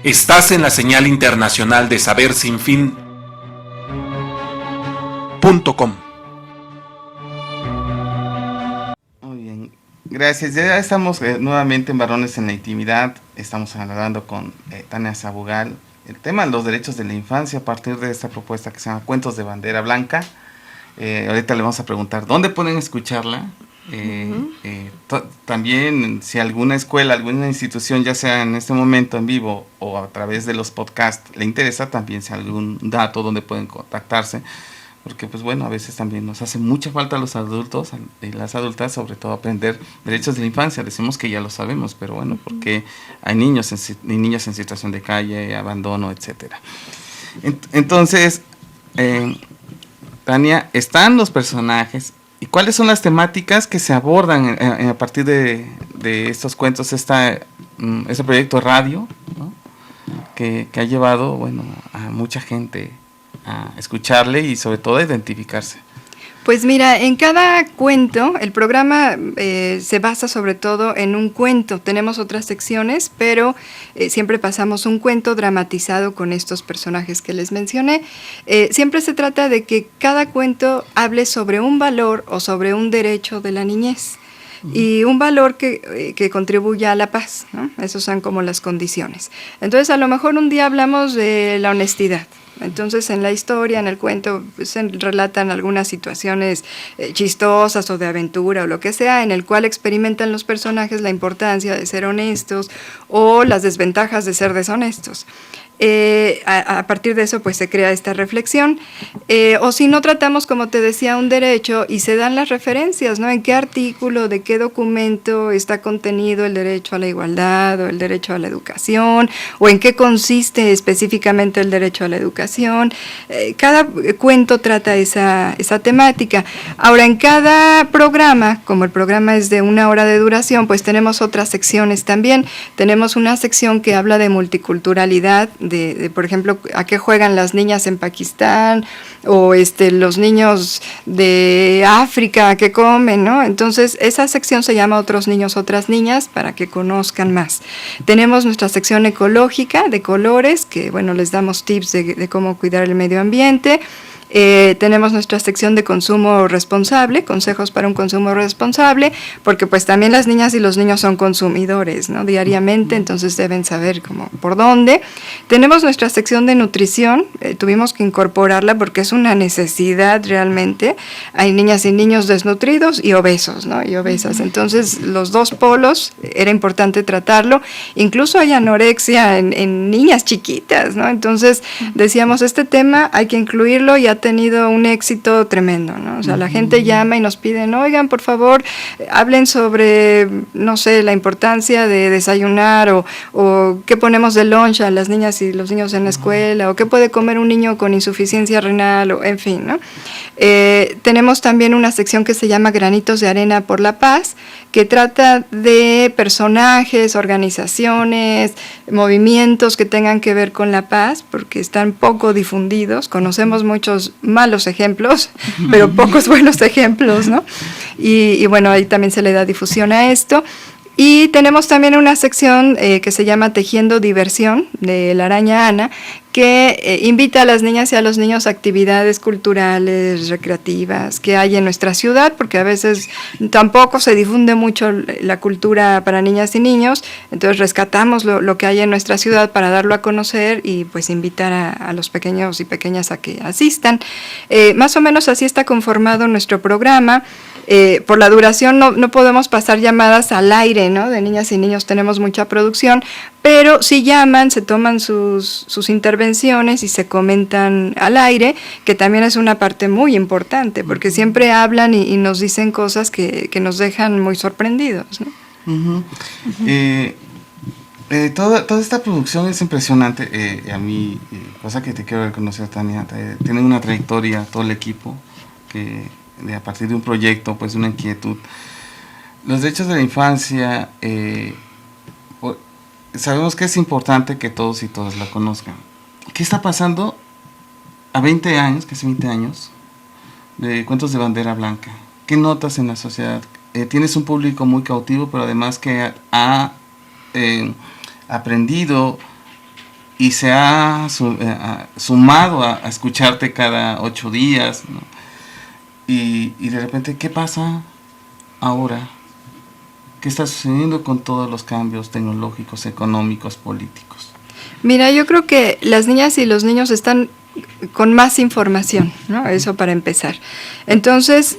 Estás en la señal internacional de sabersinfin.com. Muy bien, gracias. Ya estamos nuevamente en Varones en la Intimidad. Estamos hablando con Tania Sabugal. El tema de los derechos de la infancia a partir de esta propuesta que se llama Cuentos de Bandera Blanca. Ahorita le vamos a preguntar dónde pueden escucharla. También si alguna escuela, alguna institución, ya sea en este momento en vivo o a través de los podcasts, le interesa también si algún dato donde pueden contactarse, porque pues bueno, a veces también nos hace mucha falta a los adultos y las adultas, sobre todo aprender derechos de la infancia. Decimos que ya lo sabemos, pero bueno, porque hay niños y niñas en situación de calle, abandono, etcétera. Entonces, Tania, están los personajes. ¿Y cuáles son las temáticas que se abordan a partir de estos cuentos, este proyecto radio, ¿no? que ha llevado, bueno, a mucha gente a escucharle y sobre todo a identificarse? Pues mira, en cada cuento, el programa se basa sobre todo en un cuento. Tenemos otras secciones, pero siempre pasamos un cuento dramatizado con estos personajes que les mencioné. Siempre se trata de que cada cuento hable sobre un valor o sobre un derecho de la niñez. Y un valor que contribuya a la paz, ¿no? Esas son como las condiciones. Entonces, a lo mejor un día hablamos de la honestidad. Entonces, en la historia, en el cuento, se relatan algunas situaciones chistosas o de aventura o lo que sea, en el cual experimentan los personajes la importancia de ser honestos o las desventajas de ser deshonestos. A partir de eso pues se crea esta reflexión, o si no tratamos, como te decía, un derecho y se dan las referencias, ¿no? En qué artículo, de qué documento está contenido el derecho a la igualdad o el derecho a la educación, o en qué consiste específicamente el derecho a la educación. Cada cuento trata esa temática. Ahora, en cada programa, como el programa es de 1 hora de duración, pues tenemos otras secciones también. Tenemos una sección que habla de multiculturalidad, de por ejemplo, a qué juegan las niñas en Pakistán, o los niños de África, a qué comen, ¿no? Entonces, esa sección se llama Otros niños, otras niñas, para que conozcan más. Tenemos nuestra sección ecológica de colores, que bueno, les damos tips de cómo cuidar el medio ambiente. Tenemos nuestra sección de consumo responsable, consejos para un consumo responsable, porque pues también las niñas y los niños son consumidores, ¿no? Diariamente, entonces deben saber cómo, por dónde. Tenemos nuestra sección de nutrición, tuvimos que incorporarla porque es una necesidad realmente. Hay niñas y niños desnutridos y obesos, ¿no? Y obesas. Entonces, los dos polos era importante tratarlo. Incluso hay anorexia en niñas chiquitas, ¿no? Entonces, decíamos, este tema hay que incluirlo y ha tenido un éxito tremendo, ¿no? O sea, la gente llama y nos piden, oigan, por favor, hablen sobre, no sé, la importancia de desayunar, o qué ponemos de lunch a las niñas y los niños en la escuela, o qué puede comer un niño con insuficiencia renal, o en fin, ¿no? Tenemos también una sección que se llama Granitos de Arena por la Paz, que trata de personajes, organizaciones, movimientos que tengan que ver con la paz, porque están poco difundidos. Conocemos muchos malos ejemplos, pero pocos buenos ejemplos, ¿no? Y bueno, ahí también se le da difusión a esto. Y tenemos también una sección que se llama Tejiendo Diversión, de la Araña Ana, que invita a las niñas y a los niños a actividades culturales, recreativas que hay en nuestra ciudad, porque a veces tampoco se difunde mucho la cultura para niñas y niños. Entonces rescatamos lo que hay en nuestra ciudad para darlo a conocer y pues invitar a los pequeños y pequeñas a que asistan. Más o menos así está conformado nuestro programa. Por la duración no podemos pasar llamadas al aire, ¿no? De niñas y niños tenemos mucha producción, pero si llaman, se toman sus intervenciones y se comentan al aire, que también es una parte muy importante, porque siempre hablan y nos dicen cosas que nos dejan muy sorprendidos, ¿no? Toda esta producción es impresionante. A mí, cosa que te quiero reconocer, Tania, tienen una trayectoria, todo el equipo, que a partir de un proyecto, pues una inquietud. Los derechos de la infancia, sabemos que es importante que todos y todas la conozcan. ¿Qué está pasando a 20 años, casi 20 años, de Cuentos de Bandera Blanca? ¿Qué notas en la sociedad? Tienes un público muy cautivo, pero además que ha aprendido y se ha sumado a escucharte cada 8 días, ¿no? Y de repente, ¿qué pasa ahora? ¿Qué está sucediendo con todos los cambios tecnológicos, económicos, políticos? Mira, yo creo que las niñas y los niños están con más información, ¿no? Eso para empezar. Entonces,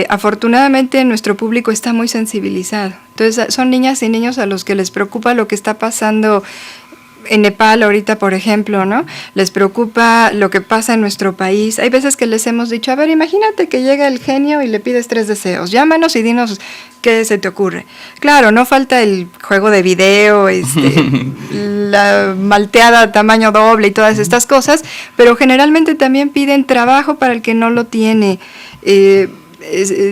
afortunadamente nuestro público está muy sensibilizado. Entonces, son niñas y niños a los que les preocupa lo que está pasando en Nepal ahorita, por ejemplo, ¿no? Les preocupa lo que pasa en nuestro país. Hay veces que les hemos dicho, a ver, imagínate que llega el genio y le pides 3 deseos. Llámanos y dinos qué se te ocurre. Claro, no falta el juego de video, la malteada tamaño doble y todas estas cosas, pero generalmente también piden trabajo para el que no lo tiene,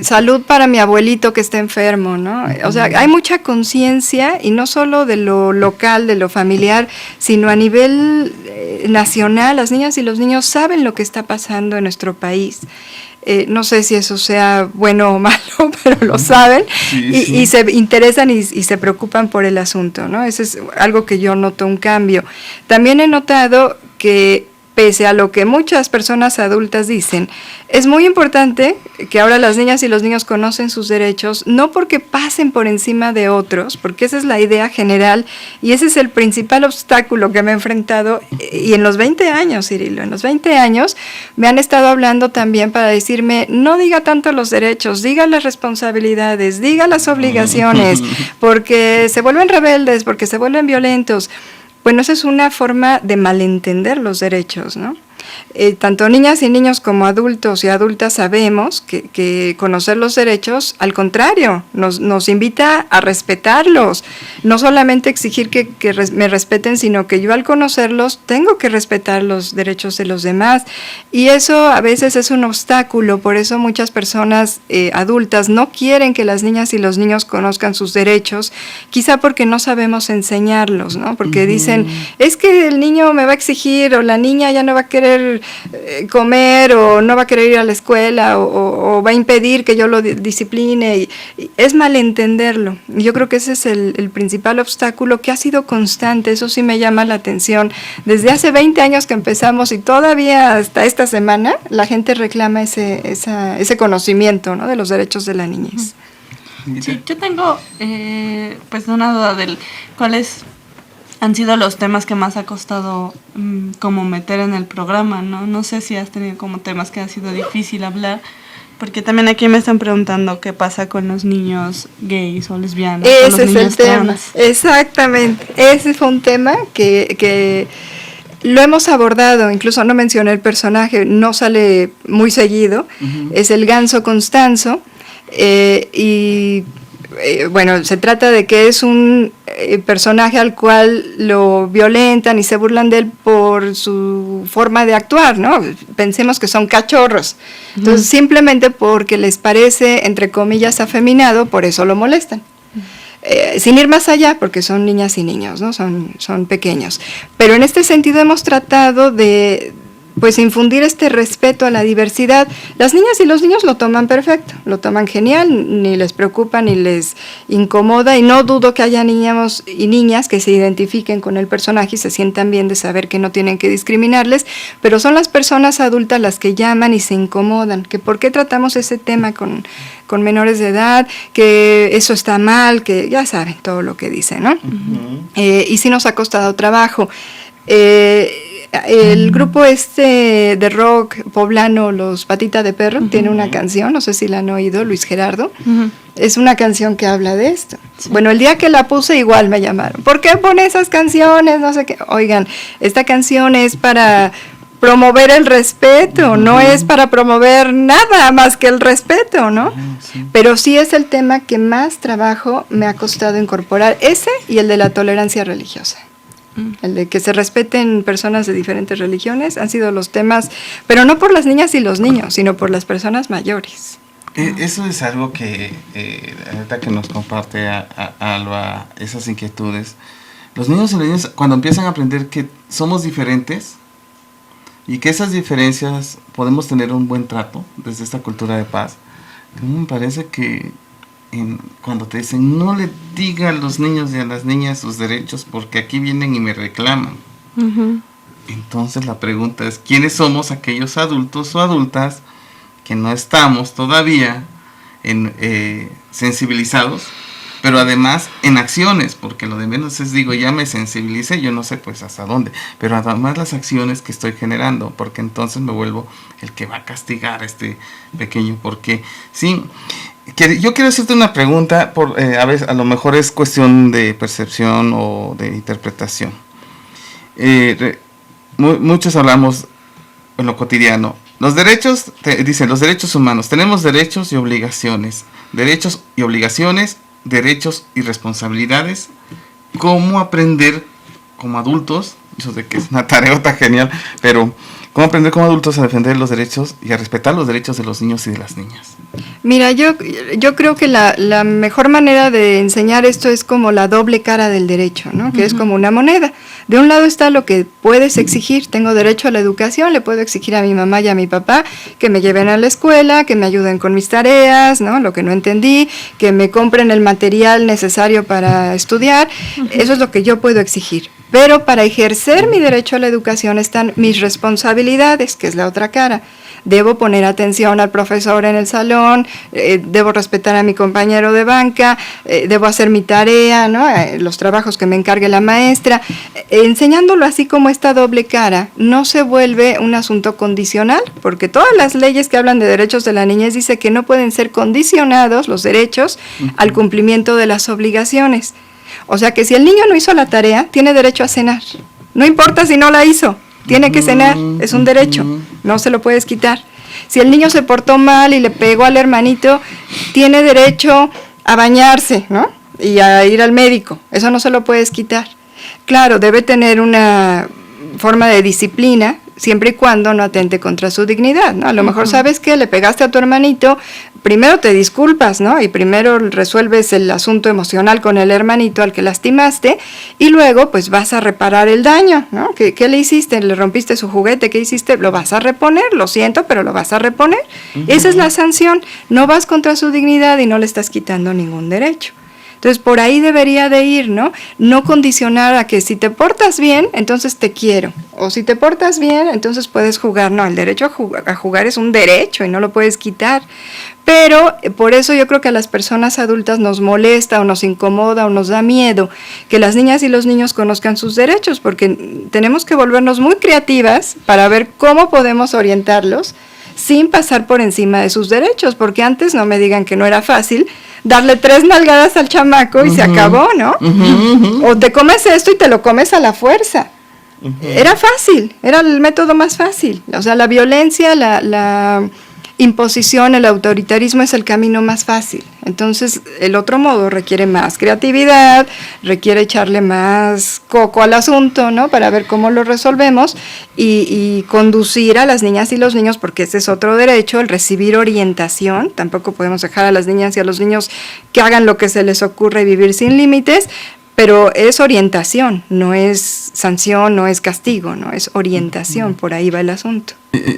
salud para mi abuelito que está enfermo, ¿no? O sea, hay mucha conciencia, y no solo de lo local, de lo familiar, sino a nivel nacional. Las niñas y los niños saben lo que está pasando en nuestro país. No sé si eso sea bueno o malo, pero lo saben, y se interesan y se preocupan por el asunto, ¿no? Eso es algo que yo noto un cambio. También he notado que, pese a lo que muchas personas adultas dicen, es muy importante que ahora las niñas y los niños conocen sus derechos, no porque pasen por encima de otros, porque esa es la idea general, y ese es el principal obstáculo que me he enfrentado, y en los 20 años, Cirilo, en los 20 años me han estado hablando también para decirme, no diga tanto los derechos, diga las responsabilidades, diga las obligaciones, porque se vuelven rebeldes, porque se vuelven violentos. Bueno, esa es una forma de malentender los derechos, ¿no? Tanto niñas y niños como adultos y adultas sabemos que conocer los derechos, al contrario, nos invita a respetarlos. No solamente exigir que me respeten, sino que yo al conocerlos tengo que respetar los derechos de los demás. Y eso a veces es un obstáculo, por eso muchas personas adultas no quieren que las niñas y los niños conozcan sus derechos, quizá porque no sabemos enseñarlos, ¿no? Porque dicen, es que el niño me va a exigir, o la niña ya no va a querer comer, o no va a querer ir a la escuela, o va a impedir que yo lo discipline, y es malentenderlo. Yo creo que ese es el principal obstáculo que ha sido constante. Eso sí me llama la atención. Desde hace 20 años que empezamos, y todavía hasta esta semana la gente reclama ese conocimiento, ¿no?, de los derechos de la niñez. Sí, yo tengo pues una duda del cuáles han sido los temas que más ha costado como meter en el programa, ¿no? No sé si has tenido como temas que ha sido difícil hablar, porque también aquí me están preguntando qué pasa con los niños gays o lesbianas. Ese es el tema, exactamente. Ese fue un tema que lo hemos abordado, incluso no mencioné el personaje, no sale muy seguido, es el ganso Constanzo, bueno, se trata de que es un personaje al cual lo violentan y se burlan de él por su forma de actuar, ¿no? Pensemos que son cachorros. Entonces, simplemente porque les parece, entre comillas, afeminado, por eso lo molestan. Sin ir más allá, porque son niñas y niños, ¿no? Son pequeños. Pero en este sentido hemos tratado de pues infundir este respeto a la diversidad. Las niñas y los niños lo toman perfecto, lo toman genial, ni les preocupa ni les incomoda, y no dudo que haya niños y niñas que se identifiquen con el personaje y se sientan bien de saber que no tienen que discriminarles, pero son las personas adultas las que llaman y se incomodan, que por qué tratamos ese tema con menores de edad, que eso está mal, que ya saben todo lo que dicen, ¿no? Y sí nos ha costado trabajo. El grupo de rock poblano, Los Patita de Perro, tiene una canción, no sé si la han oído, Luis Gerardo. Es una canción que habla de esto. Sí. Bueno, el día que la puse igual me llamaron. ¿Por qué pone esas canciones? No sé qué. Oigan, esta canción es para promover el respeto, no es para promover nada más que el respeto, ¿no? Sí. Pero sí es el tema que más trabajo me ha costado incorporar, ese y el de la tolerancia religiosa. El de que se respeten personas de diferentes religiones han sido los temas, pero no por las niñas y los niños, sino por las personas mayores. Eso es algo que, ahorita que nos comparte Alba, esas inquietudes, los niños y las niñas cuando empiezan a aprender que somos diferentes y que esas diferencias podemos tener un buen trato desde esta cultura de paz, me parece que cuando te dicen no le diga a los niños y a las niñas sus derechos porque aquí vienen y me reclaman. Entonces la pregunta es, ¿quiénes somos aquellos adultos o adultas que no estamos todavía sensibilizados, pero además en acciones? Porque lo de menos es, digo, ya me sensibilicé, yo no sé pues hasta dónde, pero además las acciones que estoy generando, porque entonces me vuelvo el que va a castigar a este pequeño, porque sí. Yo quiero hacerte una pregunta, a veces, a lo mejor es cuestión de percepción o de interpretación. Muchos hablamos en lo cotidiano. Los derechos, dicen los derechos humanos, tenemos derechos y obligaciones. Derechos y obligaciones, derechos y responsabilidades. ¿Cómo aprender como adultos? Yo sé que es una tareota genial, pero ¿cómo aprender como adultos a defender los derechos y a respetar los derechos de los niños y de las niñas? Mira, yo creo que la mejor manera de enseñar esto es como la doble cara del derecho, ¿no? Que es como una moneda. De un lado está lo que puedes exigir. Tengo derecho a la educación, le puedo exigir a mi mamá y a mi papá que me lleven a la escuela, que me ayuden con mis tareas, ¿no? Lo que no entendí, que me compren el material necesario para estudiar. Eso es lo que yo puedo exigir. Pero para ejercer mi derecho a la educación están mis responsabilidades, que es la otra cara. Debo poner atención al profesor en el salón, debo respetar a mi compañero de banca, debo hacer mi tarea, ¿no? Los trabajos que me encargue la maestra. Enseñándolo así como esta doble cara, no se vuelve un asunto condicional, porque todas las leyes que hablan de derechos de la niñez dicen que no pueden ser condicionados los derechos al cumplimiento de las obligaciones. O sea que si el niño no hizo la tarea, tiene derecho a cenar. No importa si no la hizo. Tiene que cenar, es un derecho, no se lo puedes quitar. Si el niño se portó mal y le pegó al hermanito, tiene derecho a bañarse, ¿no? Y a ir al médico, eso no se lo puedes quitar. Claro, debe tener una forma de disciplina, siempre y cuando no atente contra su dignidad, ¿no? A lo mejor sabes que le pegaste a tu hermanito, primero te disculpas, ¿no? Y primero resuelves el asunto emocional con el hermanito al que lastimaste y luego pues vas a reparar el daño, ¿no? ¿Qué le hiciste? ¿Le rompiste su juguete? ¿Qué hiciste? Lo vas a reponer, lo siento, pero lo vas a reponer. Esa es la sanción, no vas contra su dignidad y no le estás quitando ningún derecho. Entonces, por ahí debería de ir, ¿no? No condicionar a que si te portas bien, entonces te quiero. O si te portas bien, entonces puedes jugar. No, el derecho a jugar es un derecho y no lo puedes quitar. Pero por eso yo creo que a las personas adultas nos molesta o nos incomoda o nos da miedo que las niñas y los niños conozcan sus derechos, porque tenemos que volvernos muy creativas para ver cómo podemos orientarlos sin pasar por encima de sus derechos, porque antes, no me digan que no era fácil, darle 3 nalgadas al chamaco y se acabó, ¿no? O te comes esto y te lo comes a la fuerza. Era fácil, era el método más fácil. O sea, la violencia, la imposición, el autoritarismo es el camino más fácil. Entonces, el otro modo requiere más creatividad, requiere echarle más coco al asunto, ¿no? Para ver cómo lo resolvemos y conducir a las niñas y los niños, porque ese es otro derecho, el recibir orientación. Tampoco podemos dejar a las niñas y a los niños que hagan lo que se les ocurre y vivir sin límites, pero es orientación, no es sanción, no es castigo, no es orientación, por ahí va el asunto.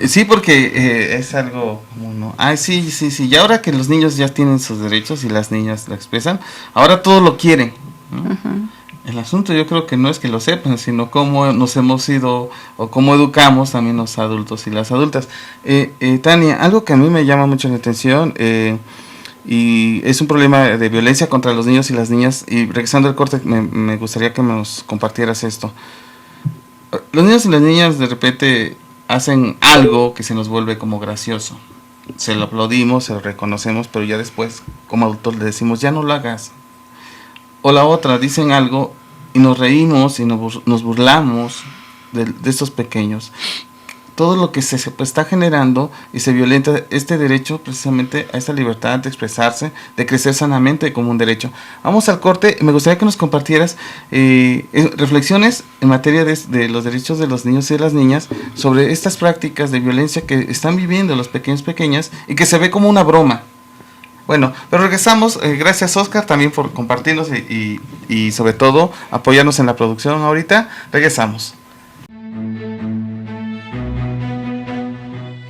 Sí, porque es algo como no. Sí. Y ahora que los niños ya tienen sus derechos y las niñas lo expresan, ahora todos lo quieren, ¿no? El asunto yo creo que no es que lo sepan, sino cómo nos hemos ido o cómo educamos también los adultos y las adultas. Tania, algo que a mí me llama mucho la atención, y es un problema de violencia contra los niños y las niñas, y regresando al corte me gustaría que nos compartieras esto. Los niños y las niñas de repente hacen algo que se nos vuelve como gracioso, se lo aplaudimos, se lo reconocemos, pero ya después como adultos le decimos ya no lo hagas. O la otra, dicen algo y nos reímos y nos burlamos de estos pequeños. Todo lo que se está generando y se violenta este derecho precisamente a esta libertad de expresarse, de crecer sanamente como un derecho. Vamos al corte. Me gustaría que nos compartieras reflexiones en materia de los derechos de los niños y de las niñas sobre estas prácticas de violencia que están viviendo los pequeñas y que se ve como una broma. Bueno, pero regresamos. Gracias, Oscar, también por compartirnos y sobre todo apoyarnos en la producción ahorita. Regresamos.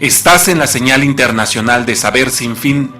Estás en la señal internacional de Saber Sin Fin.com.